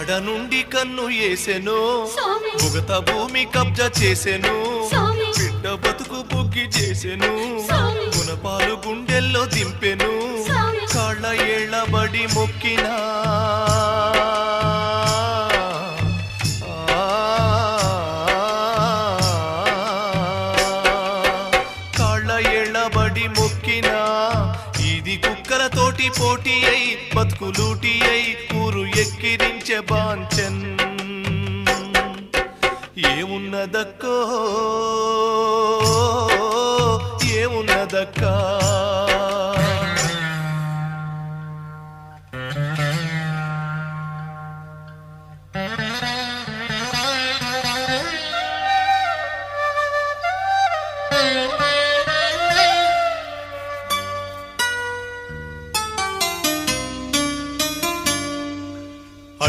కడ నుండి కన్ను వేసెను భుగత భూమి కబ్జా చేసెను బిడ్డ బతుకు బుగ్గి చేసెను గుణపాలు గుండెల్లో దింపెను కాళ్ళ ఏళ్ళబడి మొక్కినా కాళ్ళ ఏళ్ళబడి మొక్కినా ఇది కుక్కలతోటి పోటీ అయి బతుకులూటి అయి కూరు ఎక్కిరించే బాంచన్ ఏమున్నదక్కో